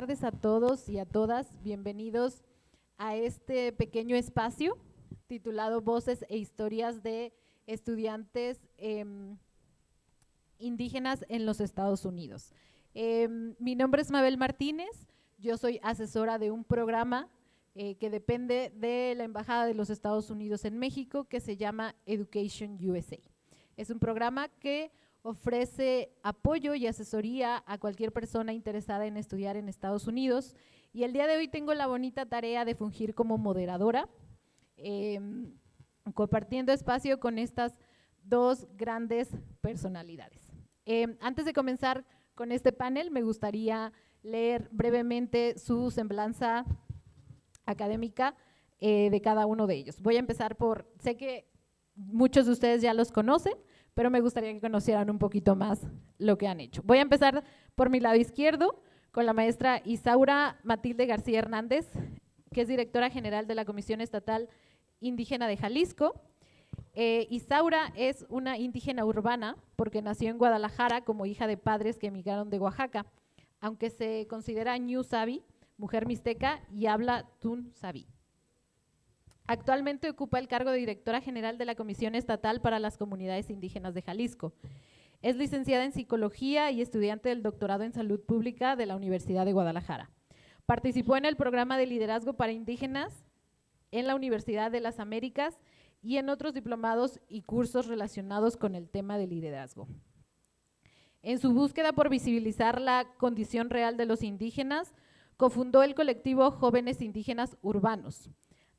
tardes a todos y a todas. Bienvenidos a este pequeño espacio titulado Voces e Historias de Estudiantes Indígenas en los Estados Unidos. Mi nombre es Mabel Martínez, yo soy asesora de un programa que depende de la Embajada de los Estados Unidos en México, que se llama Education USA. Es un programa que ofrece apoyo y asesoría a cualquier persona interesada en estudiar en Estados Unidos, y el día de hoy tengo la bonita tarea de fungir como moderadora, compartiendo espacio con estas dos grandes personalidades. Antes de comenzar con este panel, me gustaría leer brevemente su semblanza académica de cada uno de ellos. Voy a empezar sé que muchos de ustedes ya los conocen, pero me gustaría que conocieran un poquito más lo que han hecho. Voy a empezar por mi lado izquierdo con la maestra Isaura Matilde García Hernández, que es directora general de la Comisión Estatal Indígena de Jalisco. Isaura es una indígena urbana porque nació en Guadalajara como hija de padres que emigraron de Oaxaca, aunque se considera Ñu Sabi, mujer mixteca, y habla Tun Sabi. Actualmente ocupa el cargo de directora general de la Comisión Estatal para las Comunidades Indígenas de Jalisco. Es licenciada en Psicología y estudiante del doctorado en Salud Pública de la Universidad de Guadalajara. Participó en el programa de liderazgo para indígenas en la Universidad de las Américas y en otros diplomados y cursos relacionados con el tema de liderazgo. En su búsqueda por visibilizar la condición real de los indígenas, cofundó el colectivo Jóvenes Indígenas Urbanos.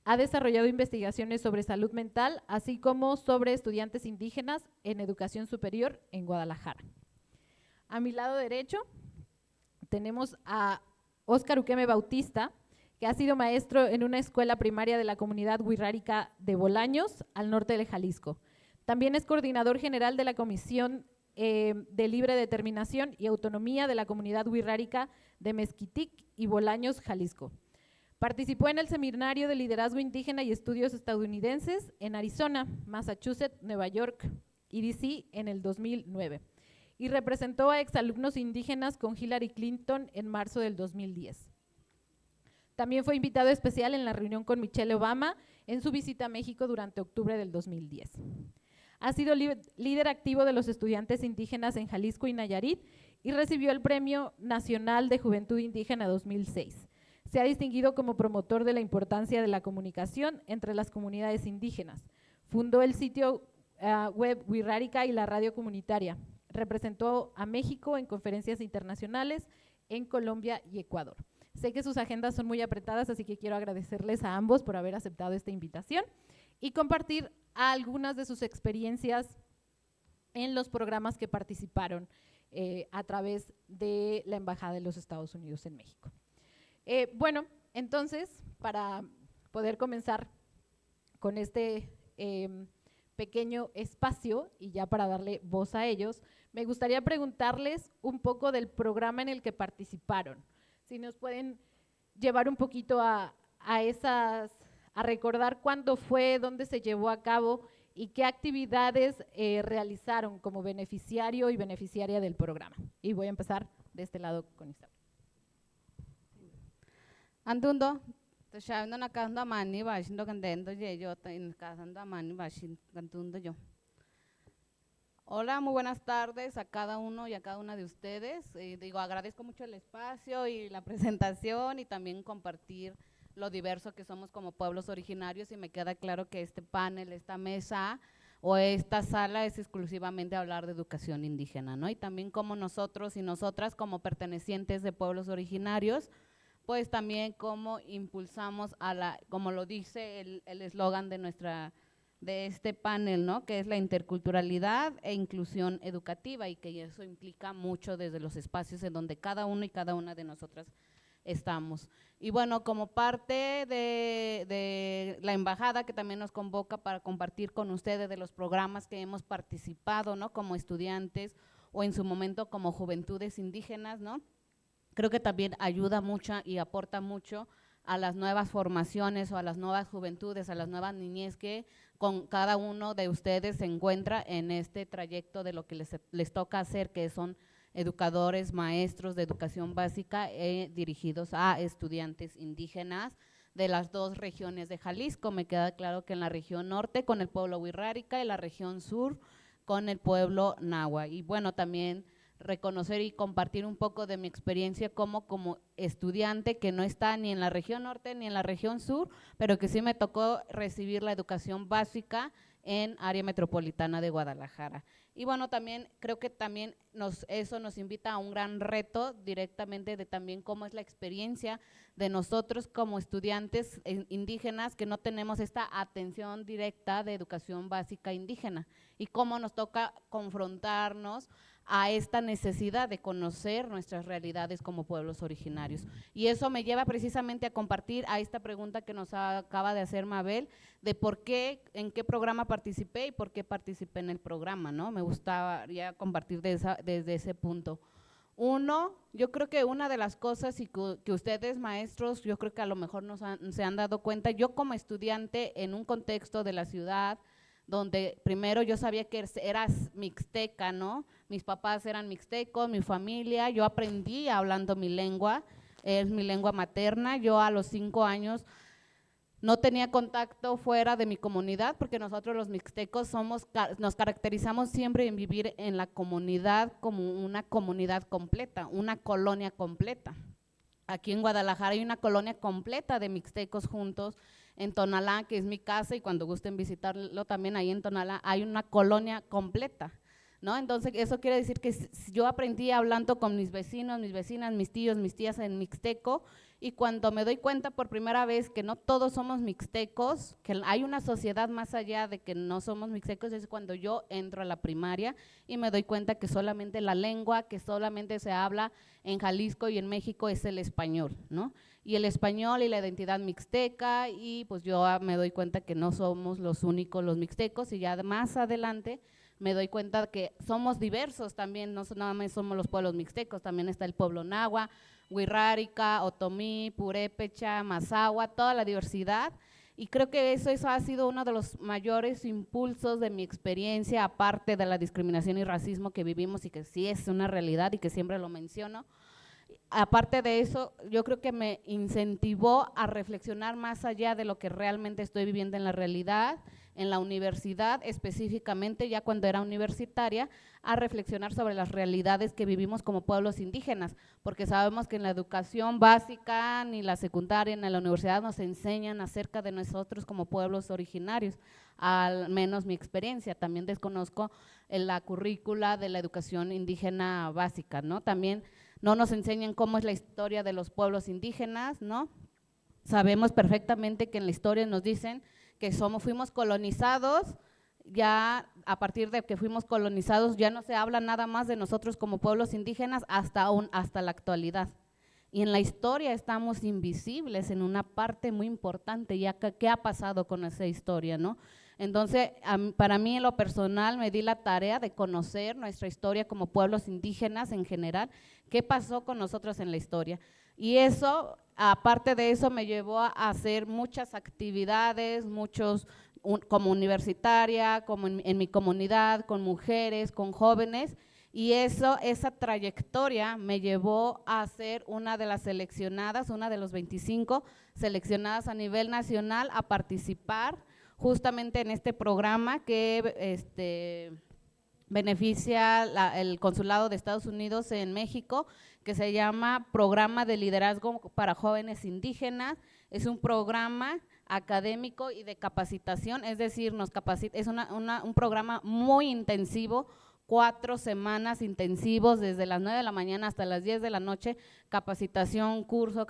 Ha desarrollado investigaciones sobre salud mental, así como sobre estudiantes indígenas en educación superior en Guadalajara. A mi lado derecho tenemos a Óscar Uqueme Bautista, que ha sido maestro en una escuela primaria de la comunidad wixárika de Bolaños, al norte de Jalisco. También es coordinador general de la Comisión de Libre Determinación y Autonomía de la comunidad wixárika de Mezquitic y Bolaños, Jalisco. Participó en el Seminario de Liderazgo Indígena y Estudios Estadounidenses en Arizona, Massachusetts, Nueva York y DC en el 2009, y representó a exalumnos indígenas con Hillary Clinton en marzo del 2010. También fue invitado especial en la reunión con Michelle Obama en su visita a México durante octubre del 2010. Ha sido líder activo de los estudiantes indígenas en Jalisco y Nayarit y recibió el Premio Nacional de Juventud Indígena 2006. Se ha distinguido como promotor de la importancia de la comunicación entre las comunidades indígenas. Fundó el sitio web Wixárika y la radio comunitaria. Representó a México en conferencias internacionales en Colombia y Ecuador. Sé que sus agendas son muy apretadas, así que quiero agradecerles a ambos por haber aceptado esta invitación y compartir algunas de sus experiencias en los programas que participaron a través de la Embajada de los Estados Unidos en México. Bueno, entonces, para poder comenzar con este pequeño espacio y ya para darle voz a ellos, me gustaría preguntarles un poco del programa en el que participaron. Si nos pueden llevar un poquito a recordar cuándo fue, dónde se llevó a cabo y qué actividades realizaron como beneficiario y beneficiaria del programa. Y voy a empezar de este lado con Isabel. Andundo, te shabno na kanda mani bashindo candendo yo en casando mani bashin cantundo yo. Hola, muy buenas tardes a cada uno y a cada una de ustedes. Agradezco mucho el espacio y la presentación y también compartir lo diverso que somos como pueblos originarios, y me queda claro que este panel, esta mesa o esta sala es exclusivamente hablar de educación indígena, ¿no? Y también como nosotros y nosotras como pertenecientes de pueblos originarios, pues también cómo impulsamos como lo dice el eslogan de este panel, ¿no? Que es la interculturalidad e inclusión educativa, y que eso implica mucho desde los espacios en donde cada uno y cada una de nosotras estamos. Y bueno, como parte de la embajada que también nos convoca para compartir con ustedes de los programas que hemos participado, ¿no? Como estudiantes o en su momento como juventudes indígenas, ¿no? Creo que también ayuda mucho y aporta mucho a las nuevas formaciones o a las nuevas juventudes, a las nuevas niñez que con cada uno de ustedes se encuentra en este trayecto de lo que les toca hacer, que son educadores, maestros de educación básica dirigidos a estudiantes indígenas de las dos regiones de Jalisco. Me queda claro que en la región norte con el pueblo Wixárika y la región sur con el pueblo Nahua. Y bueno, también reconocer y compartir un poco de mi experiencia como estudiante que no está ni en la región norte ni en la región sur, pero que sí me tocó recibir la educación básica en área metropolitana de Guadalajara. Y bueno, también creo que también eso nos invita a un gran reto directamente de también cómo es la experiencia de nosotros como estudiantes indígenas que no tenemos esta atención directa de educación básica indígena y cómo nos toca confrontarnos a esta necesidad de conocer nuestras realidades como pueblos originarios. Y eso me lleva precisamente a compartir a esta pregunta que nos acaba de hacer Mabel, de por qué, en qué programa participé y por qué participé en el programa, ¿no? Me gustaría compartir desde ese punto. Uno, yo creo que una de las cosas y que ustedes maestros, yo creo que a lo mejor se han dado cuenta, yo como estudiante en un contexto de la ciudad, donde primero yo sabía que eras mixteca, ¿no? Mis papás eran mixtecos, mi familia, yo aprendí hablando mi lengua, es mi lengua materna. Yo a los 5 años no tenía contacto fuera de mi comunidad, porque nosotros los mixtecos nos caracterizamos siempre en vivir en la comunidad como una comunidad completa, una colonia completa. Aquí en Guadalajara hay una colonia completa de mixtecos juntos, en Tonalá, que es mi casa, y cuando gusten visitarlo también ahí en Tonalá, hay una colonia completa, ¿no? Entonces eso quiere decir que yo aprendí hablando con mis vecinos, mis vecinas, mis tíos, mis tías en mixteco, y cuando me doy cuenta por primera vez que no todos somos mixtecos, que hay una sociedad más allá de que no somos mixtecos, es cuando yo entro a la primaria y me doy cuenta que solamente la lengua que solamente se habla en Jalisco y en México es el español, ¿no? Y el español y la identidad mixteca, y pues yo me doy cuenta que no somos los únicos los mixtecos, y ya más adelante me doy cuenta que somos diversos también, no nada más somos los pueblos mixtecos, también está el pueblo Nahua, Wixárika, Otomí, Purépecha, Mazahua, toda la diversidad. Y creo que eso ha sido uno de los mayores impulsos de mi experiencia, aparte de la discriminación y racismo que vivimos y que sí es una realidad y que siempre lo menciono. Aparte de eso, yo creo que me incentivó a reflexionar más allá de lo que realmente estoy viviendo en la realidad, en la universidad específicamente, ya cuando era universitaria, a reflexionar sobre las realidades que vivimos como pueblos indígenas, porque sabemos que en la educación básica, ni la secundaria, ni en la universidad nos enseñan acerca de nosotros como pueblos originarios, al menos mi experiencia. También desconozco la currícula de la educación indígena básica, ¿no? También no nos enseñan cómo es la historia de los pueblos indígenas, ¿no? Sabemos perfectamente que en la historia nos dicen que fuimos colonizados, ya a partir de que fuimos colonizados ya no se habla nada más de nosotros como pueblos indígenas hasta la actualidad. Y en la historia estamos invisibles en una parte muy importante, ya que qué ha pasado con esa historia, ¿no? Entonces, para mí en lo personal me di la tarea de conocer nuestra historia como pueblos indígenas en general, qué pasó con nosotros en la historia. Y eso, aparte de eso, me llevó a hacer muchas actividades, como universitaria, como en mi comunidad, con mujeres, con jóvenes, y esa trayectoria me llevó a ser una de las seleccionadas, una de los 25 seleccionadas a nivel nacional a participar justamente en este programa que beneficia el Consulado de Estados Unidos en México, que se llama Programa de Liderazgo para Jóvenes Indígenas. Es un programa académico y de capacitación, es decir, es un programa muy intensivo, 4 semanas intensivos, desde las 9 de la mañana hasta las 10 de la noche, capacitación, curso,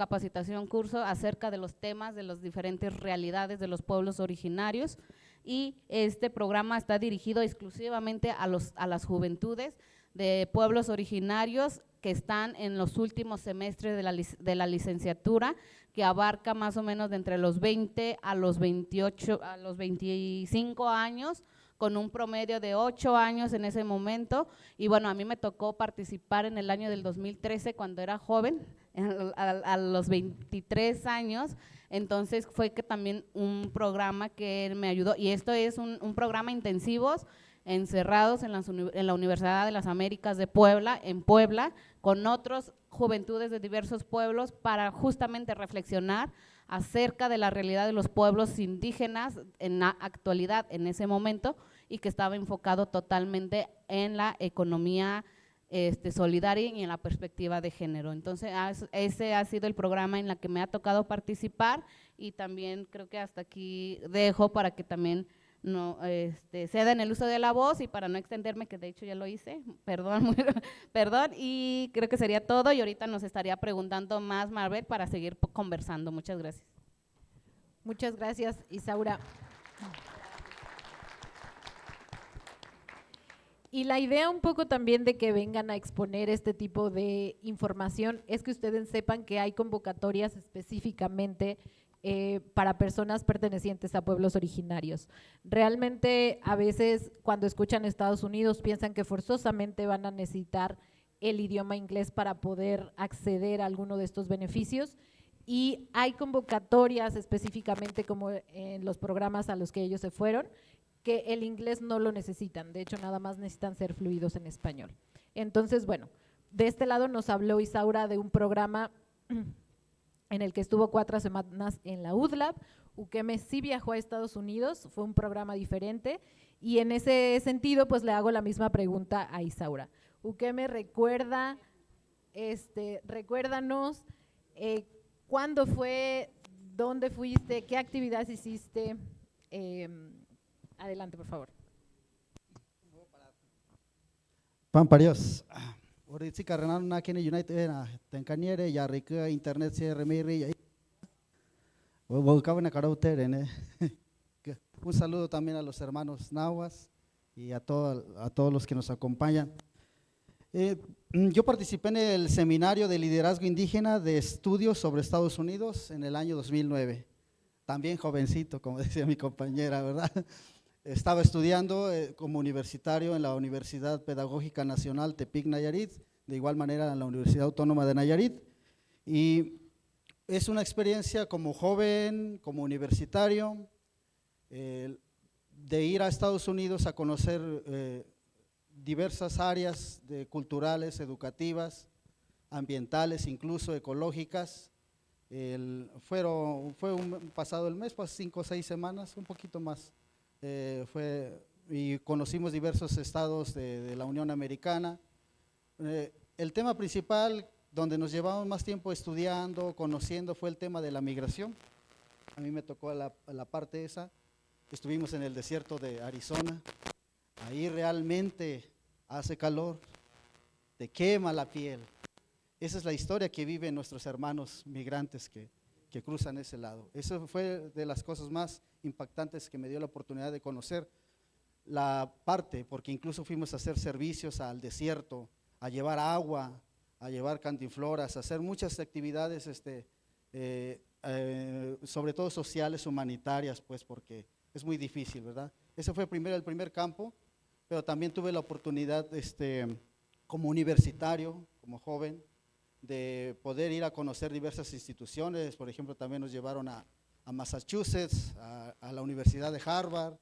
acerca de los temas, de las diferentes realidades de los pueblos originarios. Y este programa está dirigido exclusivamente a las juventudes de pueblos originarios que están en los últimos semestres de la licenciatura, que abarca más o menos de entre los 20 a los 28, a los 25 años, con un promedio de 8 años en ese momento. Y bueno, a mí me tocó participar en el año del 2013 cuando era joven, a los 23 años, entonces fue que también un programa que me ayudó, y esto es un programa intensivos encerrados en la Universidad de las Américas de Puebla, en Puebla, con otras juventudes de diversos pueblos para justamente reflexionar acerca de la realidad de los pueblos indígenas en la actualidad, en ese momento, y que estaba enfocado totalmente en la economía solidaria y en la perspectiva de género. Entonces, ese ha sido el programa en el que me ha tocado participar, y también creo que hasta aquí dejo para que también cedan el uso de la voz, y para no extenderme, que de hecho ya lo hice, perdón, perdón, y creo que sería todo, y ahorita nos estaría preguntando más Maribeth para seguir conversando. Muchas gracias. Muchas gracias, Isaura. Y la idea un poco también de que vengan a exponer este tipo de información es que ustedes sepan que hay convocatorias específicamente para personas pertenecientes a pueblos originarios. Realmente a veces cuando escuchan Estados Unidos piensan que forzosamente van a necesitar el idioma inglés para poder acceder a alguno de estos beneficios, y hay convocatorias específicamente como en los programas a los que ellos se fueron, que el inglés no lo necesitan, de hecho nada más necesitan ser fluidos en español. Entonces, bueno, de este lado nos habló Isaura de un programa en el que estuvo 4 semanas en la UDLAB. Ukeme sí viajó a Estados Unidos, fue un programa diferente, y en ese sentido pues le hago la misma pregunta a Isaura. Ukeme, recuérdanos cuándo fue, dónde fuiste, qué actividades hiciste. Adelante, por favor. Pamparios. Ahorita carrenan una que en United tencaniere ya rica internet se remiri ya. Un saludo también a los hermanos nahuas y a todos los que nos acompañan. Yo participé en el seminario de liderazgo indígena de estudios sobre Estados Unidos en el año 2009. También jovencito, como decía mi compañera, ¿verdad? Estaba estudiando como universitario en la Universidad Pedagógica Nacional Tepic Nayarit, de igual manera en la Universidad Autónoma de Nayarit, y es una experiencia como joven, como universitario, de ir a Estados Unidos a conocer diversas áreas culturales, educativas, ambientales, incluso ecológicas. Fue pasado el mes, pues 5 o 6 semanas, un poquito más. Y conocimos diversos estados de la Unión Americana. El tema principal donde nos llevamos más tiempo estudiando, conociendo, fue el tema de la migración. A mí me tocó la parte esa. Estuvimos en el desierto de Arizona. Ahí realmente hace calor, te quema la piel. Esa es la historia que viven nuestros hermanos migrantes que cruzan ese lado. Eso fue de las cosas más impactantes que me dio la oportunidad de conocer la parte, porque incluso fuimos a hacer servicios al desierto, a llevar agua, a llevar cantinfloras, a hacer muchas actividades, sobre todo sociales, humanitarias, pues porque es muy difícil, ¿verdad? Ese fue el primer campo, pero también tuve la oportunidad como universitario, como joven, de poder ir a conocer diversas instituciones. Por ejemplo, también nos llevaron a Massachusetts, a la Universidad de Harvard,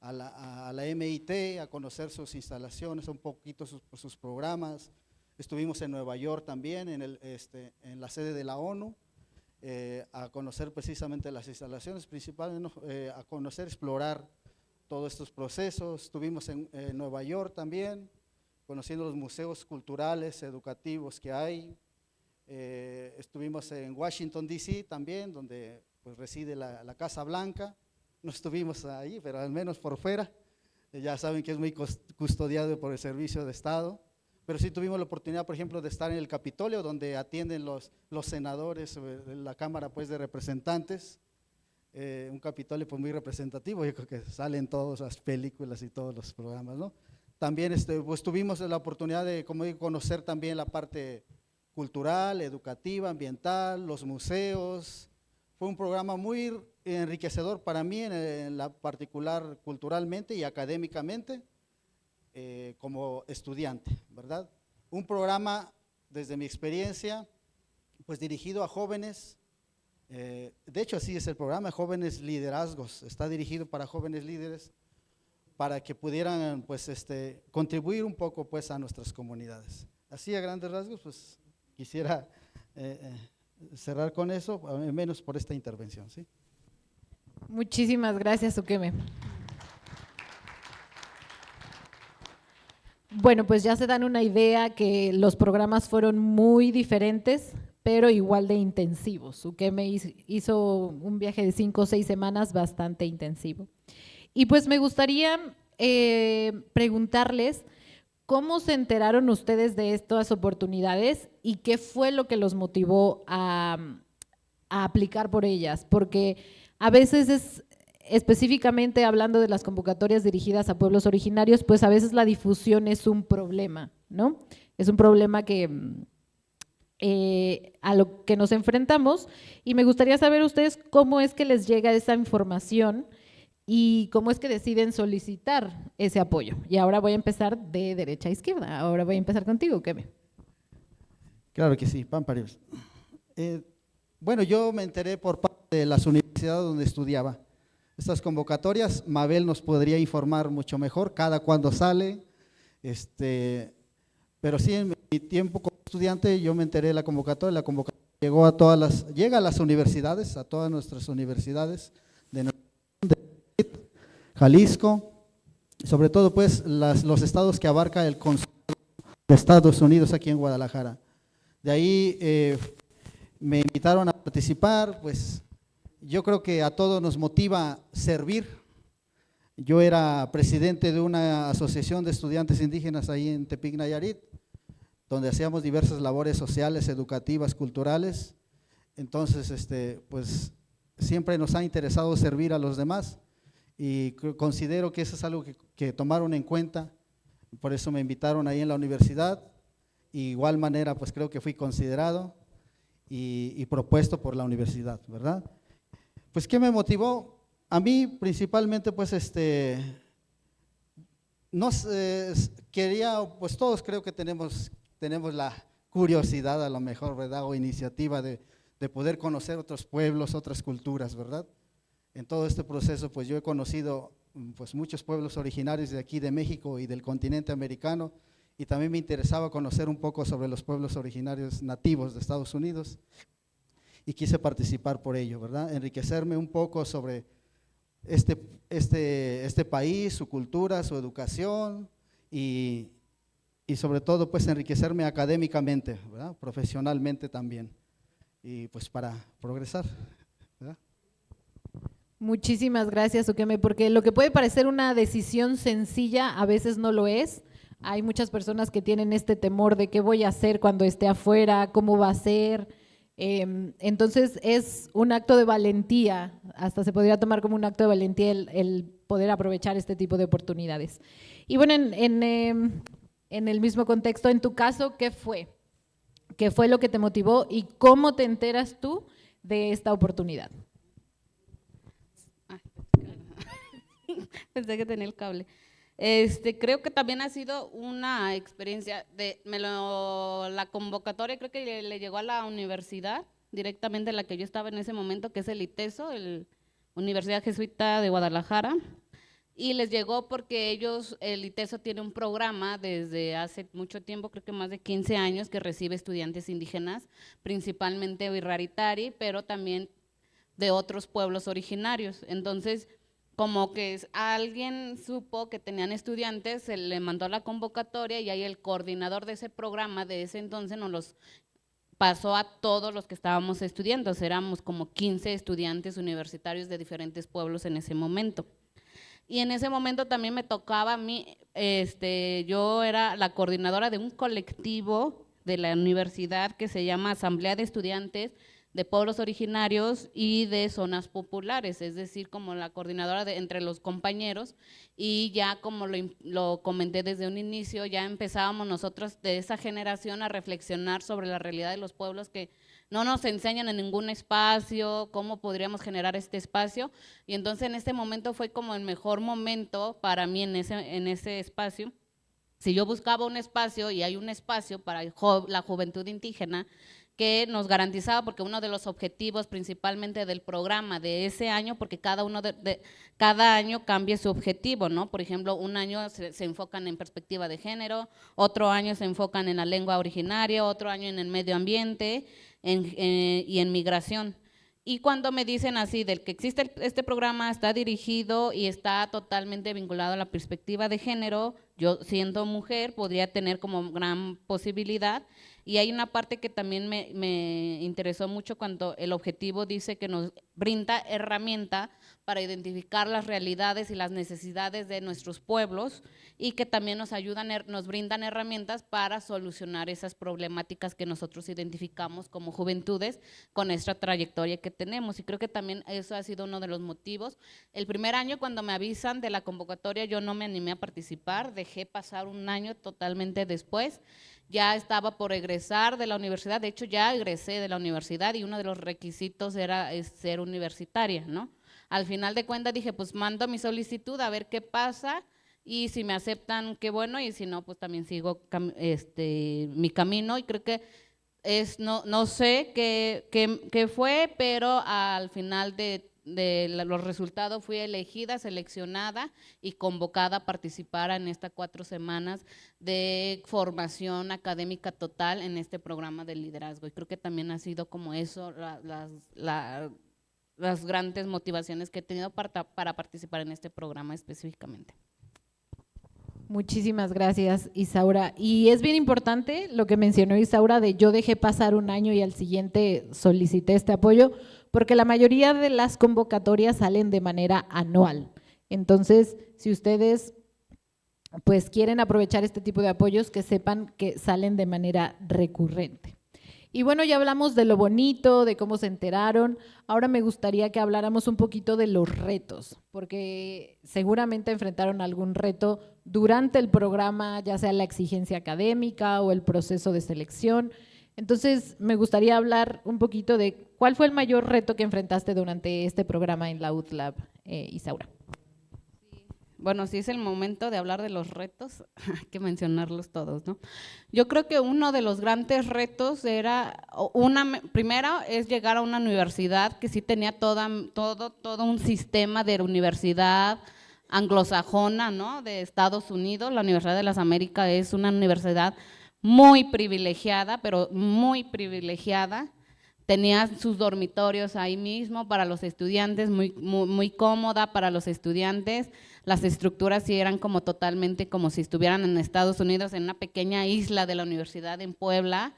a la MIT, a conocer sus instalaciones, un poquito sus programas. Estuvimos en Nueva York también, en la sede de la ONU, a conocer precisamente las instalaciones principales, a conocer, explorar todos estos procesos. Estuvimos en Nueva York también, conociendo los museos culturales, educativos que hay. Estuvimos en Washington, D.C. también, donde pues reside la Casa Blanca. No estuvimos ahí, pero al menos por fuera. Ya saben que es muy custodiado por el Servicio de Estado. Pero sí tuvimos la oportunidad, por ejemplo, de estar en el Capitolio, donde atienden los senadores de la Cámara pues, de Representantes. Un Capitolio pues, muy representativo, yo creo que salen todas las películas y todos los programas, ¿no? También pues, tuvimos la oportunidad de conocer también la parte cultural, educativa, ambiental, los museos. Fue un programa muy enriquecedor para mí, en la particular culturalmente y académicamente, como estudiante, ¿verdad? Un programa, desde mi experiencia, pues dirigido a jóvenes. De hecho, así es el programa, Jóvenes Liderazgos, está dirigido para jóvenes líderes, para que pudieran pues contribuir un poco pues a nuestras comunidades. Así a grandes rasgos pues quisiera cerrar con eso, al menos por esta intervención, ¿sí? Muchísimas gracias, Ukeme. Bueno, pues ya se dan una idea que los programas fueron muy diferentes, pero igual de intensivos. Ukeme hizo un viaje de 5 o 6 semanas bastante intensivo. Y pues me gustaría preguntarles cómo se enteraron ustedes de estas oportunidades y qué fue lo que los motivó a aplicar por ellas, porque a veces específicamente hablando de las convocatorias dirigidas a pueblos originarios, pues a veces la difusión es un problema, ¿no? Es un problema que a lo que nos enfrentamos, y me gustaría saber ustedes cómo es que les llega esa información y cómo es que deciden solicitar ese apoyo. Y ahora voy a empezar de derecha a izquierda, ahora voy a empezar contigo, Keme. Claro que sí, Pamparios. Bueno, yo me enteré por parte de las universidades donde estudiaba. Estas convocatorias, Mabel nos podría informar mucho mejor cada cuándo sale, pero sí en mi tiempo como estudiante yo me enteré de la convocatoria llegó a llega a las universidades, a todas nuestras universidades de Jalisco, sobre todo pues los estados que abarca el Consulado de Estados Unidos aquí en Guadalajara. De ahí me invitaron a participar, pues yo creo que a todos nos motiva servir. Yo era presidente de una asociación de estudiantes indígenas ahí en Tepic, Nayarit, donde hacíamos diversas labores sociales, educativas, culturales. Entonces, pues siempre nos ha interesado servir a los demás y considero que eso es algo que tomaron en cuenta, por eso me invitaron ahí en la universidad. Y igual manera, pues creo que fui considerado y propuesto por la universidad, ¿verdad? Pues, ¿qué me motivó? A mí principalmente, pues, no quería, pues todos creo que tenemos la curiosidad a lo mejor, ¿verdad? O iniciativa de poder conocer otros pueblos, otras culturas, ¿verdad? En todo este proceso, pues yo he conocido pues muchos pueblos originarios de aquí de México y del continente americano, y también me interesaba conocer un poco sobre los pueblos originarios nativos de Estados Unidos. Y quise participar por ello, ¿verdad? Enriquecerme un poco sobre este país, su cultura, su educación y sobre todo pues enriquecerme académicamente, ¿verdad? Profesionalmente también, y pues para progresar, ¿verdad? Muchísimas gracias, Ukeme, porque lo que puede parecer una decisión sencilla a veces no lo es. Hay muchas personas que tienen este temor de qué voy a hacer cuando esté afuera, cómo va a ser. Entonces es un acto de valentía, hasta se podría tomar como un acto de valentía el poder aprovechar este tipo de oportunidades. Y bueno, en el mismo contexto, en tu caso, ¿qué fue? ¿Qué fue lo que te motivó y cómo te enteras tú de esta oportunidad? Pensé que tenía el cable. Creo que también ha sido una experiencia la convocatoria creo que le llegó a la universidad directamente, la que yo estaba en ese momento, que es el ITESO, Universidad Jesuita de Guadalajara, y les llegó porque el ITESO tiene un programa desde hace mucho tiempo, creo que más de 15 años, que recibe estudiantes indígenas, principalmente Wirraritari, pero también de otros pueblos originarios. Entonces, como que alguien supo que tenían estudiantes, se le mandó la convocatoria y ahí el coordinador de ese programa de ese entonces nos los pasó a todos los que estábamos estudiando. Éramos como 15 estudiantes universitarios de diferentes pueblos en ese momento. Y en ese momento también me tocaba a mí, yo era la coordinadora de un colectivo de la universidad que se llama Asamblea de Estudiantes de Pueblos Originarios y de Zonas Populares, es decir, como la coordinadora entre los compañeros, y ya como lo comenté desde un inicio, ya empezábamos nosotros de esa generación a reflexionar sobre la realidad de los pueblos que no nos enseñan en ningún espacio, cómo podríamos generar este espacio, y entonces en este momento fue como el mejor momento para mí en ese espacio. Si yo buscaba un espacio y hay un espacio para la juventud indígena, que nos garantizaba, porque uno de los objetivos principalmente del programa de ese año, porque cada año cambia su objetivo, ¿no? Por ejemplo, un año se enfocan en perspectiva de género, otro año se enfocan en la lengua originaria, otro año en el medio ambiente y en migración. Y cuando me dicen así, del que existe este programa, está dirigido y está totalmente vinculado a la perspectiva de género, yo siendo mujer podría tener como gran posibilidad. Y hay una parte que también me interesó mucho cuando el objetivo dice que nos brinda herramienta para identificar las realidades y las necesidades de nuestros pueblos y que también nos brindan herramientas para solucionar esas problemáticas que nosotros identificamos como juventudes con esta trayectoria que tenemos. Y creo que también eso ha sido uno de los motivos. El primer año cuando me avisan de la convocatoria yo no me animé a participar, dejé pasar un año totalmente después. Ya estaba por egresar de la universidad, de hecho ya egresé de la universidad y uno de los requisitos era ser universitaria, ¿no? Al final de cuentas dije, pues mando mi solicitud a ver qué pasa y si me aceptan, qué bueno, y si no, pues también sigo mi camino y creo que no sé qué fue, pero al final de los resultados fui elegida, seleccionada y convocada a participar en estas 4 semanas de formación académica total en este programa de liderazgo. Y creo que también ha sido como eso las grandes motivaciones que he tenido para participar en este programa específicamente. Muchísimas gracias, Isaura. Y es bien importante lo que mencionó Isaura de yo dejé pasar un año y al siguiente solicité este apoyo, porque la mayoría de las convocatorias salen de manera anual. Entonces, si ustedes pues quieren aprovechar este tipo de apoyos, que sepan que salen de manera recurrente. Y bueno, ya hablamos de lo bonito, de cómo se enteraron. Ahora me gustaría que habláramos un poquito de los retos, porque seguramente enfrentaron algún reto durante el programa, ya sea la exigencia académica o el proceso de selección. Entonces, me gustaría hablar un poquito de cuál fue el mayor reto que enfrentaste durante este programa en la UTLAB, Isaura. Bueno, si es el momento de hablar de los retos, hay que mencionarlos todos, ¿no? Yo creo que uno de los grandes retos era, primero es llegar a una universidad que sí tenía todo un sistema de universidad anglosajona, ¿no? De Estados Unidos. La Universidad de las Américas es una universidad muy privilegiada, pero muy privilegiada. Tenía sus dormitorios ahí mismo para los estudiantes, muy cómoda para los estudiantes. Las estructuras sí eran como totalmente como si estuvieran en Estados Unidos, en una pequeña isla de la universidad en Puebla.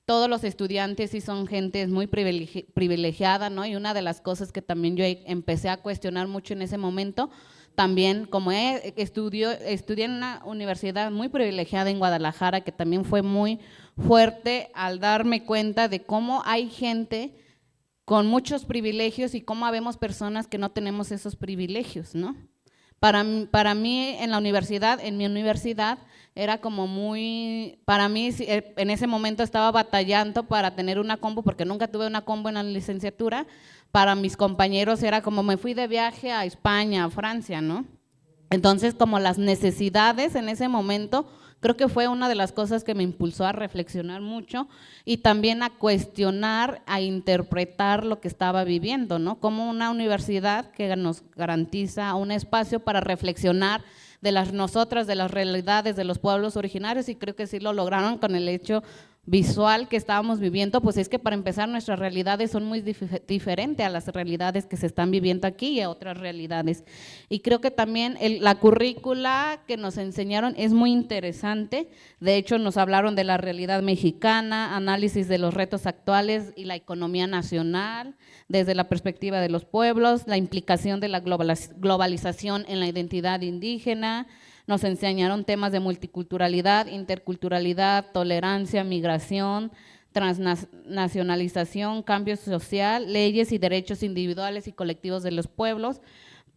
Todos los estudiantes sí son gente muy privilegiada, ¿no? Y una de las cosas que también yo empecé a cuestionar mucho en ese momento, también como estudié en una universidad muy privilegiada en Guadalajara, que también fue muy fuerte al darme cuenta de cómo hay gente con muchos privilegios y cómo habemos personas que no tenemos esos privilegios, ¿no? Para mí en mi universidad era como para mí en ese momento estaba batallando para tener una combo, porque nunca tuve una combo en la licenciatura. Para mis compañeros era como me fui de viaje a España, a Francia, ¿no? Entonces, como las necesidades en ese momento, creo que fue una de las cosas que me impulsó a reflexionar mucho y también a cuestionar, a interpretar lo que estaba viviendo, ¿no? Como una universidad que nos garantiza un espacio para reflexionar de las realidades de los pueblos originarios, y creo que sí lo lograron con el hecho visual que estábamos viviendo, pues es que para empezar nuestras realidades son muy diferentes a las realidades que se están viviendo aquí y a otras realidades. Y creo que también la currícula que nos enseñaron es muy interesante. De hecho, nos hablaron de la realidad mexicana, análisis de los retos actuales y la economía nacional desde la perspectiva de los pueblos, la implicación de la globalización en la identidad indígena. Nos enseñaron temas de multiculturalidad, interculturalidad, tolerancia, migración, transnacionalización, cambio social, leyes y derechos individuales y colectivos de los pueblos.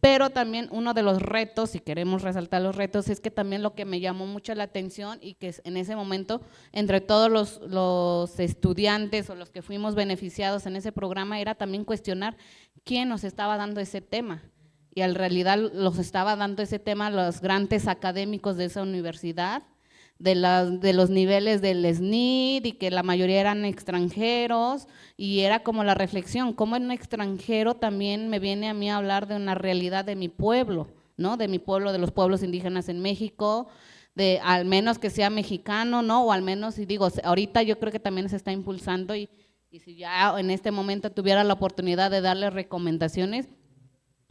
Pero también uno de los retos, si queremos resaltar los retos, es que también lo que me llamó mucho la atención y que en ese momento entre todos los estudiantes o los que fuimos beneficiados en ese programa era también cuestionar quién nos estaba dando ese tema. Y en realidad los estaba dando ese tema los grandes académicos de esa universidad, de los niveles del SNID y que la mayoría eran extranjeros, y era como la reflexión, cómo un extranjero también me viene a mí a hablar de una realidad de mi pueblo, ¿no? De mi pueblo, de los pueblos indígenas en México, de al menos que sea mexicano, ¿no? O al menos, y digo, ahorita yo creo que también se está impulsando y si ya en este momento tuviera la oportunidad de darle recomendaciones,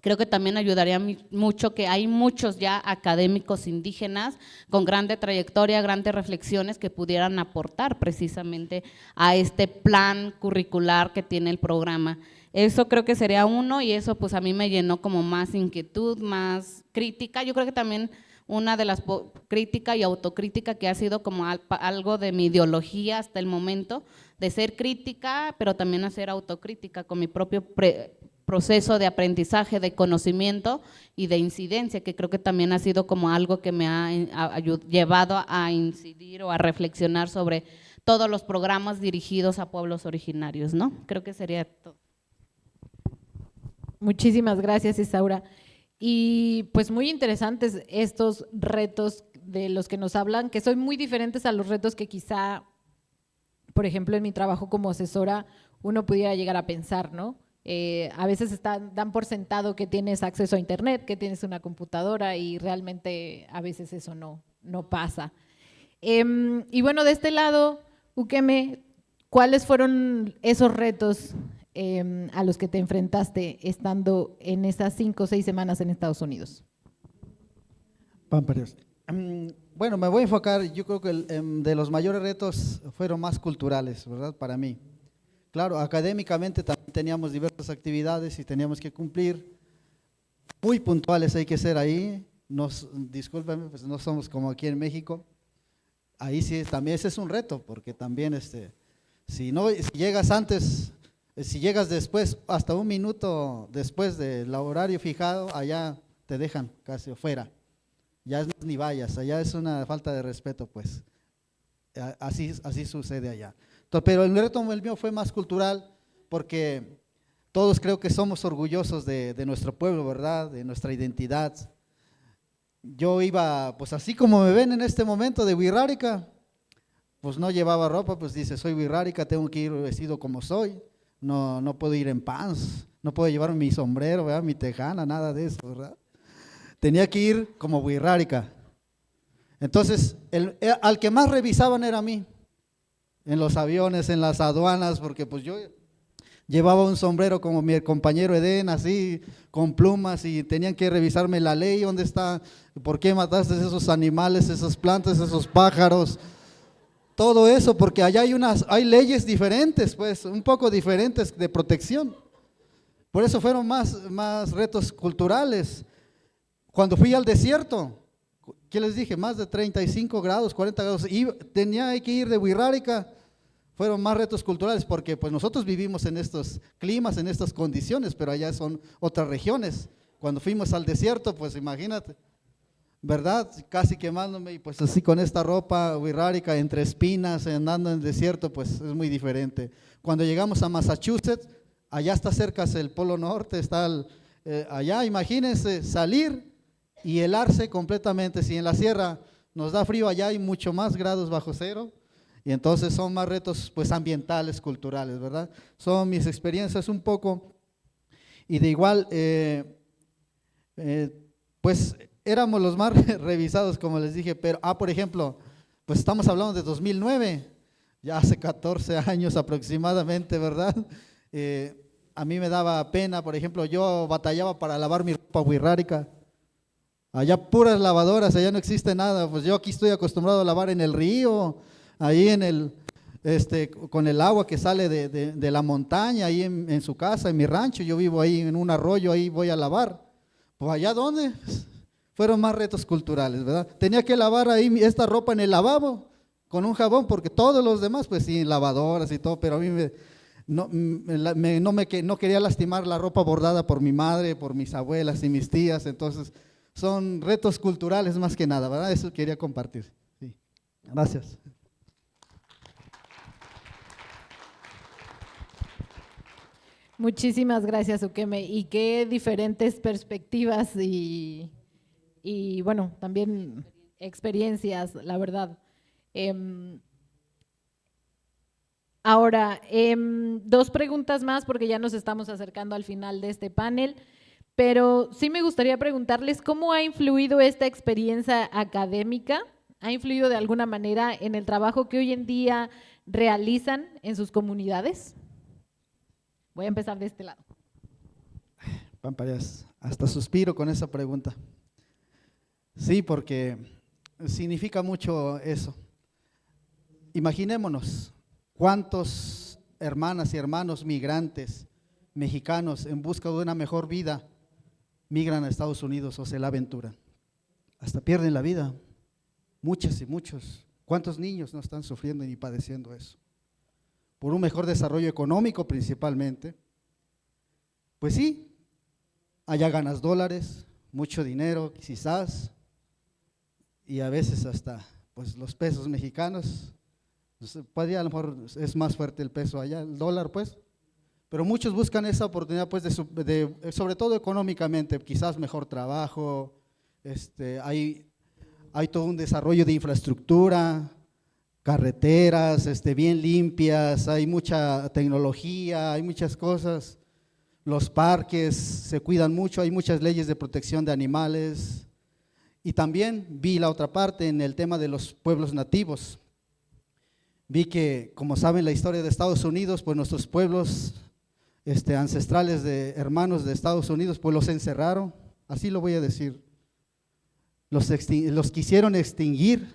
creo que también ayudaría mucho que hay muchos ya académicos indígenas con grande trayectoria, grandes reflexiones que pudieran aportar precisamente a este plan curricular que tiene el programa. Eso creo que sería uno, y eso pues a mí me llenó como más inquietud, más crítica. Yo creo que también una de las crítica y autocrítica que ha sido como algo de mi ideología hasta el momento, de ser crítica, pero también hacer autocrítica con mi propio proceso de aprendizaje, de conocimiento y de incidencia, que creo que también ha sido como algo que me ha llevado a incidir o a reflexionar sobre todos los programas dirigidos a pueblos originarios, ¿no? Creo que sería todo. Muchísimas gracias, Isaura. Y pues muy interesantes estos retos de los que nos hablan, que son muy diferentes a los retos que quizá, por ejemplo, en mi trabajo como asesora, uno pudiera llegar a pensar, ¿no? A veces dan por sentado que tienes acceso a internet, que tienes una computadora, y realmente a veces eso no pasa. Y bueno, de este lado, Ukeme, ¿cuáles fueron esos retos a los que te enfrentaste estando en esas 5 o 6 semanas en Estados Unidos? Bueno, me voy a enfocar, yo creo que de los mayores retos fueron más culturales, ¿verdad? Para mí. Claro, académicamente también teníamos diversas actividades y teníamos que cumplir. Muy puntuales hay que ser ahí. Discúlpenme, pues no somos como aquí en México. Ahí sí, también ese es un reto, porque también si llegas antes, si llegas después, hasta un minuto después del horario fijado, allá te dejan casi afuera. Ya ni vayas, allá es una falta de respeto, pues. Así sucede allá. Pero el reto el mío fue más cultural, porque todos creo que somos orgullosos de nuestro pueblo, ¿verdad? De nuestra identidad. Yo iba, pues así como me ven en este momento de Wixárika, pues no llevaba ropa, pues dice, soy Wixárika, tengo que ir vestido como soy, no puedo ir en pants, no puedo llevar mi sombrero, ¿verdad? Mi tejana, nada de eso, ¿verdad? Tenía que ir como Wixárika. Entonces, al que más revisaban era a mí, en los aviones, en las aduanas, porque pues yo llevaba un sombrero como mi compañero Edén, así, con plumas, y tenían que revisarme la ley, ¿dónde está? ¿Por qué mataste esos animales, esas plantas, esos pájaros? Todo eso, porque allá hay leyes diferentes, pues, un poco diferentes de protección. Por eso fueron más retos culturales. Cuando fui al desierto, ¿qué les dije? Más de 35 grados, 40 grados, y tenía que ir de Wixárika. Fueron más retos culturales, porque pues nosotros vivimos en estos climas, en estas condiciones, pero allá son otras regiones. Cuando fuimos al desierto, pues imagínate, ¿verdad? Casi quemándome, y pues así con esta ropa Wixárika, entre espinas, andando en el desierto, pues es muy diferente. Cuando llegamos a Massachusetts, allá está cerca el Polo Norte, allá imagínense salir y helarse completamente. Si en la sierra nos da frío, allá hay mucho más grados bajo cero, y entonces son más retos pues ambientales, culturales, ¿verdad? Son mis experiencias un poco, y de igual, pues éramos los más revisados, como les dije, pero, por ejemplo, pues estamos hablando de 2009, ya hace 14 años aproximadamente, ¿verdad? A mí me daba pena, por ejemplo, yo batallaba para lavar mi ropa Wixárika. Allá puras lavadoras, allá no existe nada. Pues yo aquí estoy acostumbrado a lavar en el río, ahí con el agua que sale de la montaña, ahí en su casa, en mi rancho. Yo vivo ahí en un arroyo, ahí voy a lavar. Pues allá ¿dónde? Fueron más retos culturales, ¿verdad? Tenía que lavar ahí esta ropa en el lavabo con un jabón, porque todos los demás, pues sí, lavadoras y todo, pero a mí no quería lastimar la ropa bordada por mi madre, por mis abuelas y mis tías. Entonces son retos culturales más que nada, ¿verdad? Eso quería compartir. Sí. Gracias. Muchísimas gracias, Ukeme. Y qué diferentes perspectivas y bueno, también experiencias, la verdad. Ahora, dos preguntas más porque ya nos estamos acercando al final de este panel, pero sí me gustaría preguntarles cómo ha influido esta experiencia académica, ha influido de alguna manera en el trabajo que hoy en día realizan en sus comunidades. Voy a empezar de este lado. Pampayas, hasta suspiro con esa pregunta. Sí, porque significa mucho eso. Imaginémonos cuántos hermanas y hermanos migrantes mexicanos en busca de una mejor vida migran a Estados Unidos o se la aventuran. Hasta pierden la vida, muchas y muchos. ¿Cuántos niños no están sufriendo ni padeciendo eso? Por un mejor desarrollo económico principalmente. Pues sí, allá ganas dólares, mucho dinero quizás, y a veces hasta pues los pesos mexicanos, puede, a lo mejor es más fuerte el peso allá, el dólar pues, pero muchos buscan esa oportunidad pues sobre todo económicamente, quizás mejor trabajo, hay todo un desarrollo de infraestructura, carreteras bien limpias, hay mucha tecnología, hay muchas cosas, los parques se cuidan mucho, hay muchas leyes de protección de animales. Y también vi la otra parte en el tema de los pueblos nativos. Vi que, como saben la historia de Estados Unidos, pues nuestros pueblos ancestrales de hermanos de Estados Unidos, pues los encerraron, así lo voy a decir. Los quisieron extinguir,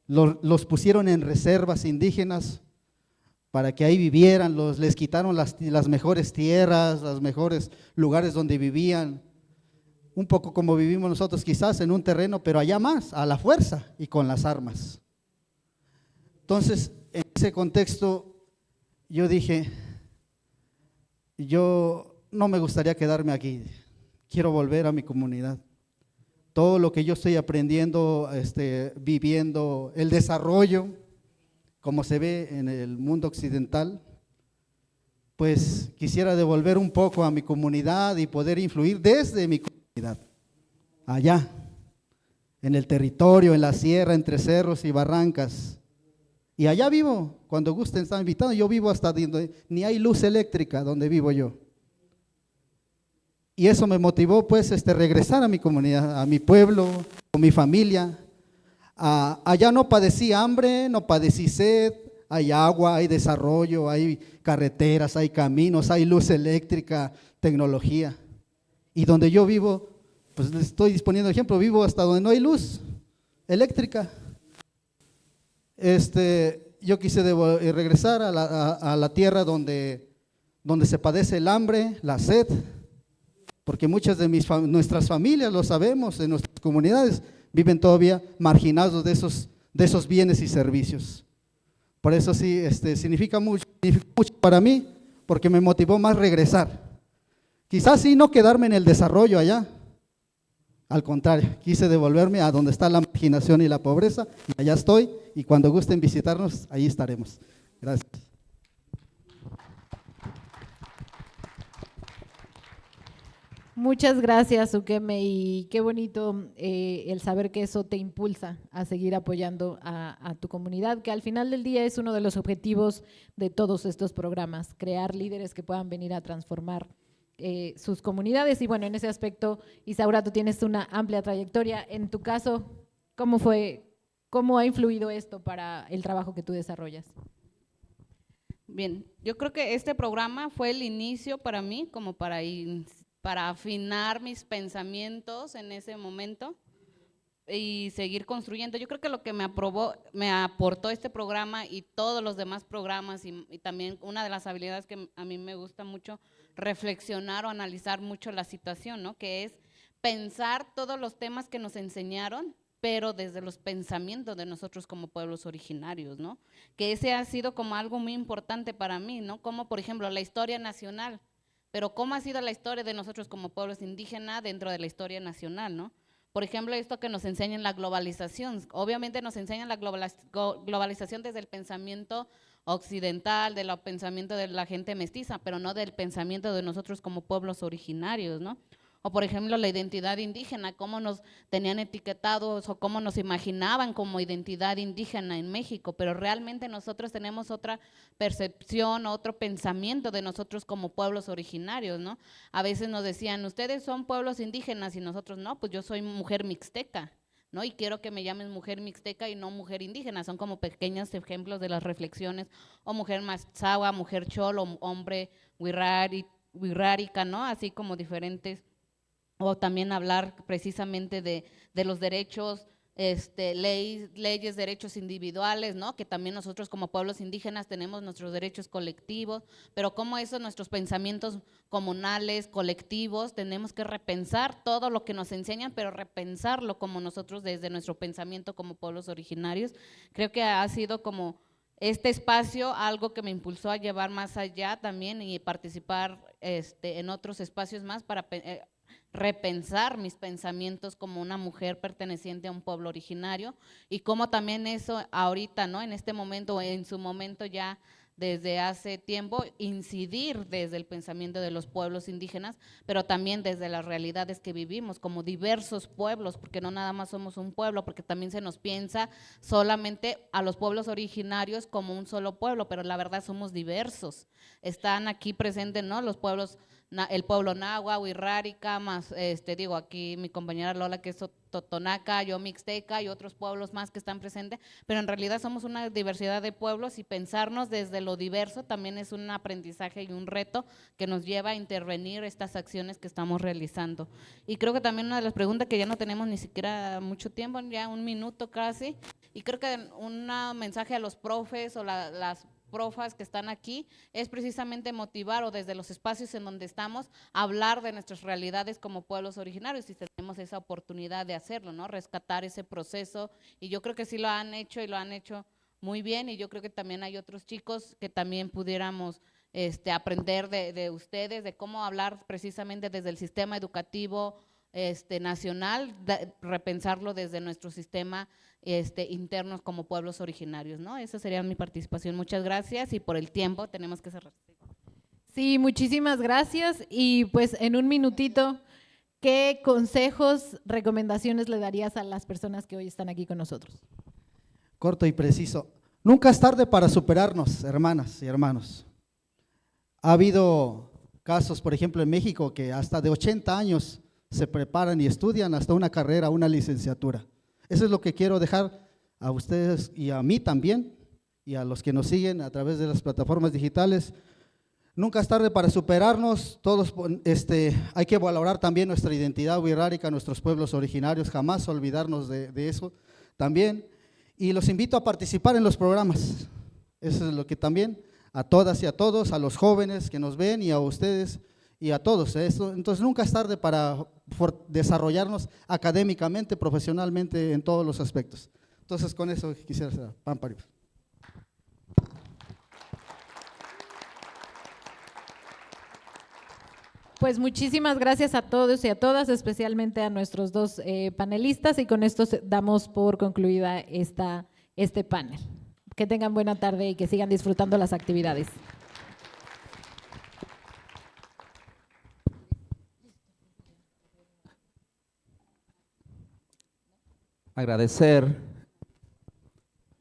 los pusieron en reservas indígenas para que ahí vivieran, les quitaron las mejores tierras, los mejores lugares donde vivían. Un poco como vivimos nosotros quizás en un terreno, pero allá más, a la fuerza y con las armas. Entonces, en ese contexto, yo dije, yo no me gustaría quedarme aquí, quiero volver a mi comunidad. Todo lo que yo estoy aprendiendo, viviendo, el desarrollo, como se ve en el mundo occidental, pues quisiera devolver un poco a mi comunidad y poder influir desde mi comunidad, allá, en el territorio, en la sierra, entre cerros y barrancas. Y allá vivo, cuando gusten están invitados, yo vivo hasta donde ni hay luz eléctrica donde vivo yo. Y eso me motivó pues regresar a mi comunidad, a mi pueblo, con mi familia. Allá no padecí hambre, no padecí sed, hay agua, hay desarrollo, hay carreteras, hay caminos, hay luz eléctrica, tecnología. Y donde yo vivo, pues les estoy disponiendo ejemplo, vivo hasta donde no hay luz eléctrica. Yo quise regresar a la tierra donde se padece el hambre, la sed, porque muchas de nuestras familias, lo sabemos, en nuestras comunidades, viven todavía marginados de esos bienes y servicios. Por eso sí, significa mucho para mí, porque me motivó más regresar. Quizás sí no quedarme en el desarrollo allá, al contrario, quise devolverme a donde está la marginación y la pobreza, y allá estoy, y cuando gusten visitarnos, ahí estaremos. Gracias. Muchas gracias, Ukeme, y qué bonito el saber que eso te impulsa a seguir apoyando a tu comunidad, que al final del día es uno de los objetivos de todos estos programas, crear líderes que puedan venir a transformar sus comunidades. Y bueno, en ese aspecto, Isaura, tú tienes una amplia trayectoria. En tu caso, ¿cómo ha influido esto para el trabajo que tú desarrollas? Bien, yo creo que este programa fue el inicio para mí, como para afinar mis pensamientos en ese momento y seguir construyendo. Yo creo que lo que me aportó este programa y todos los demás programas y también una de las habilidades que a mí me gusta mucho, reflexionar o analizar mucho la situación, ¿no? Que es pensar todos los temas que nos enseñaron, pero desde los pensamientos de nosotros como pueblos originarios, ¿no? Que ese ha sido como algo muy importante para mí, ¿no? Como por ejemplo la historia nacional, pero cómo ha sido la historia de nosotros como pueblos indígenas dentro de la historia nacional, ¿no? Por ejemplo, esto que nos enseñan la globalización, obviamente nos enseñan la globalización desde el pensamiento occidental, del pensamiento de la gente mestiza, pero no del pensamiento de nosotros como pueblos originarios, ¿no? o por ejemplo la identidad indígena, cómo nos tenían etiquetados o cómo nos imaginaban como identidad indígena en México, pero realmente nosotros tenemos otra percepción, otro pensamiento de nosotros como pueblos originarios, ¿no? A veces nos decían, ustedes son pueblos indígenas y nosotros no, pues yo soy mujer mixteca, ¿no? Y quiero que me llames mujer mixteca y no mujer indígena, son como pequeños ejemplos de las reflexiones, o mujer mazahua, mujer chol, o hombre wixárika, ¿no? Así como diferentes, o también hablar precisamente de los derechos, leyes, derechos individuales, ¿no? Que también nosotros como pueblos indígenas tenemos nuestros derechos colectivos, pero como eso, nuestros pensamientos comunales, colectivos, tenemos que repensar todo lo que nos enseñan, pero repensarlo como nosotros desde nuestro pensamiento como pueblos originarios. Creo que ha sido como este espacio algo que me impulsó a llevar más allá también y participar en otros espacios más para repensar mis pensamientos como una mujer perteneciente a un pueblo originario y cómo también eso ahorita, ¿no? En este momento, en su momento ya desde hace tiempo, incidir desde el pensamiento de los pueblos indígenas, pero también desde las realidades que vivimos como diversos pueblos, porque no nada más somos un pueblo, porque también se nos piensa solamente a los pueblos originarios como un solo pueblo, pero la verdad somos diversos. Están aquí presentes, ¿no? Los pueblos, el pueblo náhuatl, wixárika, más digo aquí mi compañera Lola que es totonaca, yo mixteca y otros pueblos más que están presentes, pero en realidad somos una diversidad de pueblos y pensarnos desde lo diverso también es un aprendizaje y un reto que nos lleva a intervenir estas acciones que estamos realizando. Y creo que también una de las preguntas que ya no tenemos ni siquiera mucho tiempo, ya un minuto casi, y creo que un mensaje a los profes o las profas que están aquí es precisamente motivar o desde los espacios en donde estamos hablar de nuestras realidades como pueblos originarios y tenemos esa oportunidad de hacerlo, ¿no? Rescatar ese proceso y yo creo que sí lo han hecho y lo han hecho muy bien y yo creo que también hay otros chicos que también pudiéramos aprender de ustedes, de cómo hablar precisamente desde el sistema educativo nacional, repensarlo desde nuestro sistema internos como pueblos originarios, ¿no? Esa sería mi participación. Muchas gracias y por el tiempo tenemos que cerrar. Sí, muchísimas gracias y pues en un minutito, ¿qué consejos, recomendaciones le darías a las personas que hoy están aquí con nosotros? Corto y preciso. Nunca es tarde para superarnos, hermanas y hermanos. Ha habido casos, por ejemplo, en México que hasta de 80 años se preparan y estudian hasta una carrera, una licenciatura. Eso es lo que quiero dejar a ustedes y a mí también y a los que nos siguen a través de las plataformas digitales. Nunca es tarde para superarnos, todos hay que valorar también nuestra identidad wixárika, nuestros pueblos originarios, jamás olvidarnos de eso también. Y los invito a participar en los programas, eso es lo que también, a todas y a todos, a los jóvenes que nos ven y a ustedes y a todos. Entonces nunca es tarde para desarrollarnos académicamente, profesionalmente, en todos los aspectos. Entonces con eso quisiera hacer Pampari. Pues muchísimas gracias a todos y a todas, especialmente a nuestros dos panelistas y con esto damos por concluida este panel. Que tengan buena tarde y que sigan disfrutando las actividades. Agradecer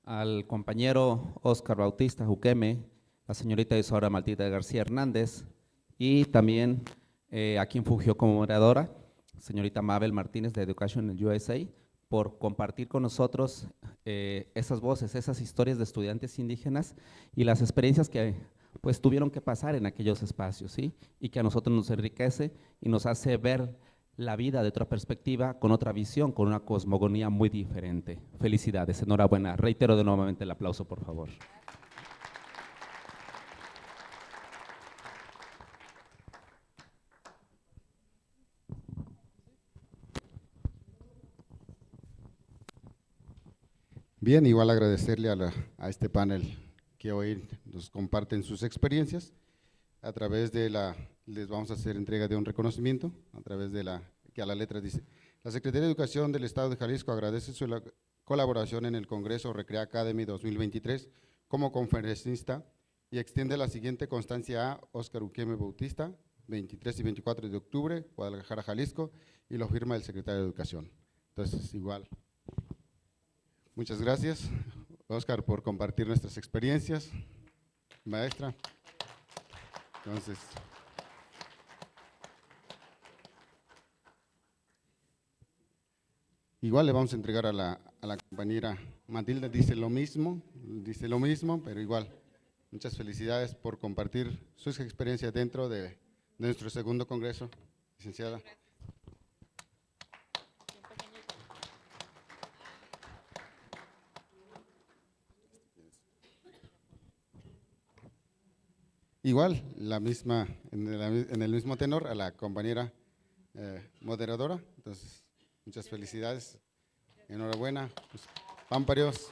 al compañero Óscar Bautista Juqueme, la señorita Isaura Maltita García Hernández y también a quien fungió como moderadora, señorita Mabel Martínez de Education USA, por compartir con nosotros esas voces, esas historias de estudiantes indígenas y las experiencias que pues tuvieron que pasar en aquellos espacios, ¿sí? Y que a nosotros nos enriquece y nos hace ver la vida de otra perspectiva, con otra visión, con una cosmogonía muy diferente. Felicidades, enhorabuena. Reitero de nuevamente el aplauso, por favor. Bien, igual agradecerle a este panel que hoy nos comparten sus experiencias. A través de les vamos a hacer entrega de un reconocimiento, a través de que a la letra dice: la Secretaría de Educación del Estado de Jalisco agradece su colaboración en el Congreso Recrea Academy 2023 como conferencista y extiende la siguiente constancia a Óscar Uqueme Bautista, 23 y 24 de octubre, Guadalajara, Jalisco, y lo firma el secretario de Educación. Entonces, igual. Muchas gracias, Óscar, por compartir nuestras experiencias. Maestra. Entonces, igual le vamos a entregar a la compañera Matilda, dice lo mismo, pero igual, muchas felicidades por compartir sus experiencias dentro de nuestro segundo congreso, licenciada. Igual, en el mismo tenor a la compañera moderadora. Entonces, muchas felicidades, enhorabuena, pues, Pamparios.